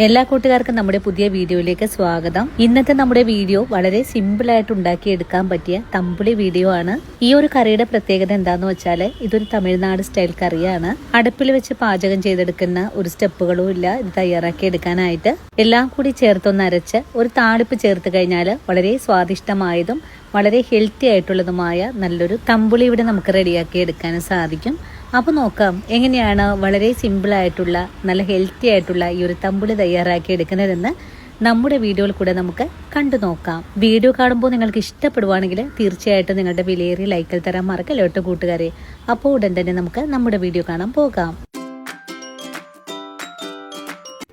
എല്ലാ കൂട്ടുകാർക്കും നമ്മുടെ പുതിയ വീഡിയോയിലേക്ക് സ്വാഗതം. ഇന്നത്തെ നമ്മുടെ വീഡിയോ വളരെ സിമ്പിൾ ആയിട്ട് ഉണ്ടാക്കിയെടുക്കാൻ പറ്റിയ തമ്പുളി വീഡിയോ ആണ്. ഈ ഒരു കറിയുടെ പ്രത്യേകത എന്താന്ന് വെച്ചാൽ ഇതൊരു തമിഴ്നാട് സ്റ്റൈൽ കറിയാണ്. അടുപ്പിൽ വെച്ച് പാചകം ചെയ്തെടുക്കുന്ന ഒരു സ്റ്റെപ്പുകളും ഇല്ല ഇത് തയ്യാറാക്കി എടുക്കാനായിട്ട്. എല്ലാം കൂടി ചേർത്തൊന്ന് അരച്ച് ഒരു താളിപ്പ് ചേർത്ത് കഴിഞ്ഞാൽ വളരെ സ്വാദിഷ്ടമായതും വളരെ ഹെൽത്തി ആയിട്ടുള്ളതുമായ നല്ലൊരു തമ്പുളി ഇവിടെ നമുക്ക് റെഡിയാക്കി എടുക്കാനും സാധിക്കും. അപ്പോൾ നോക്കാം എങ്ങനെയാണ് വളരെ സിമ്പിൾ ആയിട്ടുള്ള നല്ല ഹെൽത്തി ആയിട്ടുള്ള ഈ ഒരു തമ്പുളി തയ്യാറാക്കി എടുക്കുന്നതെന്ന് നമ്മുടെ വീഡിയോയിൽ കൂടെ നമുക്ക് കണ്ടു നോക്കാം. വീഡിയോ കാണുമ്പോൾ നിങ്ങൾക്ക് ഇഷ്ടപ്പെടുവാണെങ്കിൽ തീർച്ചയായിട്ടും നിങ്ങളുടെ വിലയേറിയ ലൈക്കിൽ തരാൻ മറക്കല്ലോ കേട്ടോ കൂട്ടുകാരെ. അപ്പോൾ ഉടൻ തന്നെ നമുക്ക് നമ്മുടെ വീഡിയോ കാണാൻ പോകാം.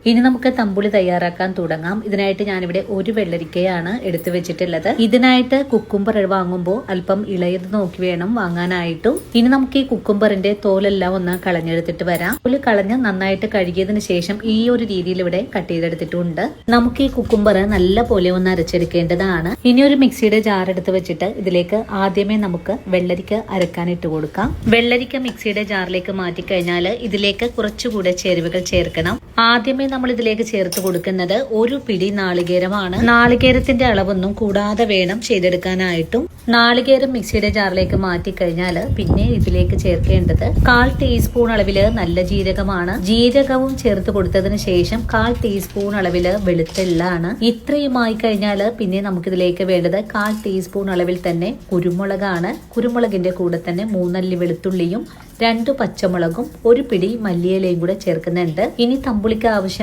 ഇനി നമുക്ക് തമ്പുളി തയ്യാറാക്കാൻ തുടങ്ങാം. ഇതിനായിട്ട് ഞാനിവിടെ ഒരു വെള്ളരിക്കയാണ് എടുത്തു വെച്ചിട്ടുള്ളത്. ഇതിനായിട്ട് കുക്കുംബർ വാങ്ങുമ്പോൾ അല്പം ഇളയത് നോക്കി വേണം വാങ്ങാനായിട്ടും. ഇനി നമുക്ക് ഈ കുക്കുംബറിന്റെ തോലെല്ലാം ഒന്ന് കളഞ്ഞെടുത്തിട്ട് വരാം. തോല് കളഞ്ഞ് നന്നായിട്ട് കഴുകിയതിന് ശേഷം ഈ ഒരു രീതിയിൽ ഇവിടെ കട്ട് ചെയ്തെടുത്തിട്ടുണ്ട്. നമുക്ക് ഈ കുക്കുംബർ നല്ല പോലെ ഒന്ന് അരച്ചെടുക്കേണ്ടതാണ്. ഇനി ഒരു മിക്സിയുടെ ജാർ എടുത്ത് വെച്ചിട്ട് ഇതിലേക്ക് ആദ്യമേ നമുക്ക് വെള്ളരിക്ക അരക്കാൻ ഇട്ട് കൊടുക്കാം. വെള്ളരിക്ക മിക്സിയുടെ ജാറിലേക്ക് മാറ്റി കഴിഞ്ഞാൽ ഇതിലേക്ക് കുറച്ചുകൂടെ ചേരുവകൾ ചേർക്കണം. ആദ്യമേ നമ്മൾ ഇതിലേക്ക് ചേർത്ത് കൊടുക്കുന്നത് ഒരു പിടി നാളികേരമാണ്. നാളികേരത്തിന്റെ അളവൊന്നും കൂടാതെ വേണം ചെയ്തെടുക്കാനായിട്ടും. നാളികേരം മിക്സിയുടെ ജാറിലേക്ക് മാറ്റി കഴിഞ്ഞാൽ പിന്നെ ഇതിലേക്ക് ചേർക്കേണ്ടത് 1/4 ടീസ്പൂൺ അളവില് നല്ല ജീരകമാണ്. ജീരകവും ചേർത്ത് കൊടുത്തതിന് ശേഷം 1/4 ടീസ്പൂൺ അളവില് വെളുത്ത എള്ളാണ്. ഇത്രയുമായി കഴിഞ്ഞാൽ പിന്നെ നമുക്കിതിലേക്ക് വേണ്ടത് 1/4 ടീസ്പൂൺ അളവിൽ തന്നെ കുരുമുളകാണ്. കുരുമുളകിന്റെ കൂടെ തന്നെ 3 അല്ലി വെളുത്തുള്ളിയും 2 പച്ചമുളകും ഒരു പിടി മല്ലിയിലയും കൂടെ ചേർക്കുന്നുണ്ട്. ഇനി തമ്പുളിക്ക് ആവശ്യമായ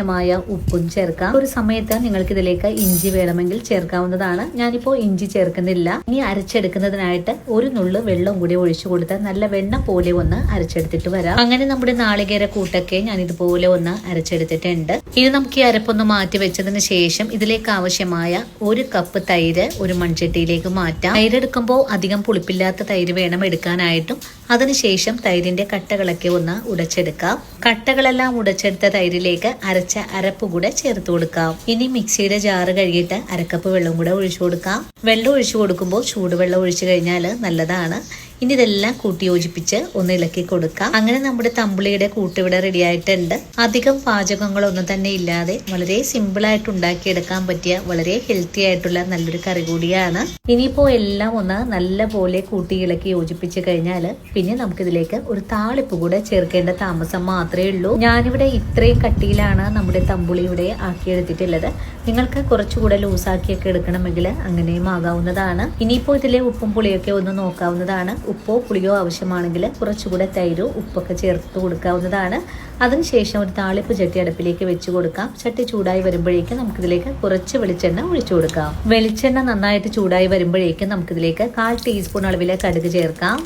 ഉപ്പും ചേർക്കാം. ഒരു സമയത്ത് നിങ്ങൾക്ക് ഇതിലേക്ക് ഇഞ്ചി വേണമെങ്കിൽ ചേർക്കാവുന്നതാണ്. ഞാനിപ്പോ ഇഞ്ചി ചേർക്കുന്നില്ല. ഇനി അരച്ചെടുക്കുന്നതിനായിട്ട് ഒരു നുള്ളു വെള്ളം കൂടി ഒഴിച്ചു കൊടുത്ത് നല്ല വെണ്ണ പോലെ ഒന്ന് അരച്ചെടുത്തിട്ട് വരാം. അങ്ങനെ നമ്മുടെ നാളികേര കൂട്ടൊക്കെ ഞാൻ ഇതുപോലെ ഒന്ന് അരച്ചെടുത്തിട്ടുണ്ട്. ഇനി നമുക്ക് ഈ അരപ്പൊന്ന് മാറ്റി വെച്ചതിന് ശേഷം ഇതിലേക്ക് ആവശ്യമായ 1 കപ്പ് തൈര് ഒരു മൺചട്ടിയിലേക്ക് മാറ്റാം. തൈര് എടുക്കുമ്പോൾ അധികം പുളിപ്പില്ലാത്ത തൈര് വേണം എടുക്കാനായിട്ടും. അതിനുശേഷം തൈരിന്റെ കട്ടകളൊക്കെ ഒന്ന് ഉടച്ചെടുക്കാം. കട്ടകളെല്ലാം ഉടച്ചെടുത്ത തൈരിലേക്ക് അരച്ച അരപ്പ് കൂടെ ചേർത്ത് കൊടുക്കാം. ഇനി മിക്സിയുടെ ജാറ് കഴുകിയിട്ട് 1 കപ്പ് വെള്ളം കൂടെ ഒഴിച്ചു കൊടുക്കാം. വെള്ളം ഒഴിച്ചു കൊടുക്കുമ്പോൾ ചൂടുവെള്ളം ഒഴിച്ചു കഴിഞ്ഞാൽ നല്ലതാണ്. ഇനി ഇതെല്ലാം കൂട്ടി യോജിപ്പിച്ച് ഒന്ന് ഇളക്കി കൊടുക്കാം. അങ്ങനെ നമ്മുടെ തമ്പുളിയുടെ കൂട്ട് ഇവിടെ റെഡി ആയിട്ടുണ്ട്. അധികം പാചകങ്ങളൊന്നും തന്നെ ഇല്ലാതെ വളരെ സിമ്പിൾ ആയിട്ട് ഉണ്ടാക്കിയെടുക്കാൻ പറ്റിയ വളരെ ഹെൽത്തി ആയിട്ടുള്ള നല്ലൊരു കറി കൂടിയാണ്. ഇനിയിപ്പോ എല്ലാം ഒന്ന് നല്ല പോലെ കൂട്ടി ഇളക്കി യോജിപ്പിച്ച് കഴിഞ്ഞാൽ പിന്നെ നമുക്കിതിലേക്ക് ഒരു താളിപ്പ് കൂടെ ചേർക്കേണ്ട താമസം മാത്രമേ ഉള്ളൂ. ഞാനിവിടെ ഇത്രയും കട്ടിയിലാണ് നമ്മുടെ തമ്പുളി ഇവിടെ ആക്കിയെടുത്തിട്ടുള്ളത്. നിങ്ങൾക്ക് കുറച്ചുകൂടെ ലൂസാക്കിയൊക്കെ എടുക്കണമെങ്കിൽ അങ്ങനെയും ആകാവുന്നതാണ്. ഇനിയിപ്പോ ഇതിലെ ഉപ്പും പുളിയൊക്കെ ഒന്ന് നോക്കാവുന്നതാണ്. ഉപ്പോ പുളിയോ ആവശ്യമാണെങ്കിൽ കുറച്ചുകൂടെ തൈരോ ഉപ്പൊക്കെ ചേർത്ത് കൊടുക്കാവുന്നതാണ്. അതിനുശേഷം ഒരു താളിപ്പ് ചട്ടി അടുപ്പിലേക്ക് വെച്ച് കൊടുക്കാം. ചട്ടി ചൂടായി വരുമ്പോഴേക്കും നമുക്കിതിലേക്ക് കുറച്ച് വെളിച്ചെണ്ണ ഒഴിച്ചു കൊടുക്കാം. വെളിച്ചെണ്ണ നന്നായിട്ട് ചൂടായി വരുമ്പോഴേക്കും നമുക്കിതിലേക്ക് 1/4 ടീസ്പൂൺ അളവിലെ കടുക് ചേർക്കാം.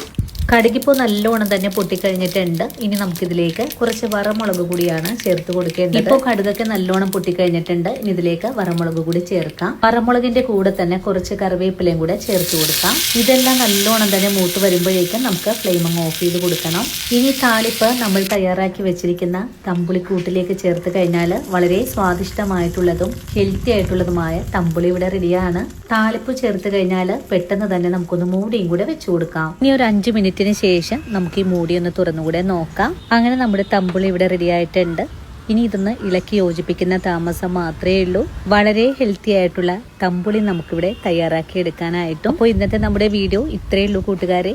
കടുകിപ്പോൾ നല്ലോണം തന്നെ പൊട്ടിക്കഴിഞ്ഞിട്ടുണ്ട്. ഇനി നമുക്കിതിലേക്ക് കുറച്ച് വറമുളക് കൂടിയാണ് ചേർത്ത് കൊടുക്കേണ്ടത്. ഇപ്പോൾ കടുകൊക്കെ നല്ലോണം പൊട്ടിക്കഴിഞ്ഞിട്ടുണ്ട്. ഇനി ഇതിലേക്ക് വറമുളക് കൂടി ചേർക്കാം. വറമുളകിന്റെ കൂടെ തന്നെ കുറച്ച് കറിവേപ്പിലയും കൂടെ ചേർത്ത് കൊടുക്കാം. ഇതെല്ലാം നല്ലോണം തന്നെ മൂത്ത് വരുമ്പോഴേക്കും നമുക്ക് ഫ്ലെയിം അങ്ങ് ഓഫ് ചെയ്ത് കൊടുക്കണം. ഇനി താളിപ്പ് നമ്മൾ തയ്യാറാക്കി വെച്ചിരിക്കുന്ന തമ്പുളിക്കൂട്ടിലേക്ക് ചേർത്ത് കഴിഞ്ഞാൽ വളരെ സ്വാദിഷ്ടമായിട്ടുള്ളതും ഹെൽത്തി ആയിട്ടുള്ളതുമായ തമ്പുളി ഇവിടെ റെഡിയാണ്. താളിപ്പ് ചേർത്ത് കഴിഞ്ഞാൽ പെട്ടെന്ന് തന്നെ നമുക്കൊന്ന് മൂടിയും കൂടെ വെച്ചു കൊടുക്കാം. ഇനി ഒരു 5 മിനിറ്റിന് ശേഷം നമുക്ക് ഈ മൂടി ഒന്ന് തുറന്നുകൂടെ നോക്കാം. അങ്ങനെ നമ്മുടെ തമ്പുളി ഇവിടെ റെഡി ആയിട്ടുണ്ട്. ഇനി ഇതൊന്ന് ഇളക്കി യോജിപ്പിക്കുന്ന താമസം മാത്രമേ ഉള്ളൂ. വളരെ ഹെൽത്തി ആയിട്ടുള്ള തമ്പുളി നമുക്കിവിടെ തയ്യാറാക്കി എടുക്കാനായിട്ടും. അപ്പോൾ ഇന്നത്തെ നമ്മുടെ വീഡിയോ ഇത്രയേ ഉള്ളൂ കൂട്ടുകാരെ.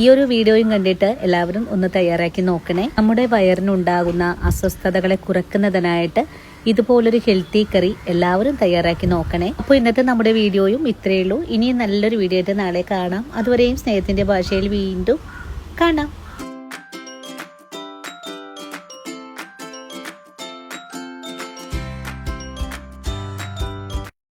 ഈ ഒരു വീഡിയോയും കണ്ടിട്ട് എല്ലാവരും ഒന്ന് തയ്യാറാക്കി നോക്കണേ. നമ്മുടെ വയറിനുണ്ടാകുന്ന അസ്വസ്ഥതകളെ കുറയ്ക്കുന്നതിനായിട്ട് ഇതുപോലൊരു ഹെൽത്തി കറി എല്ലാവരും തയ്യാറാക്കി നോക്കണേ. അപ്പോൾ ഇന്നത്തെ നമ്മുടെ വീഡിയോയും ഇത്രയേ ഉള്ളൂ. ഇനിയും നല്ലൊരു വീഡിയോ ആയിട്ട് നാളെ കാണാം. അതുവരെയും സ്നേഹത്തിന്റെ ഭാഷയിൽ വീണ്ടും കാണാം.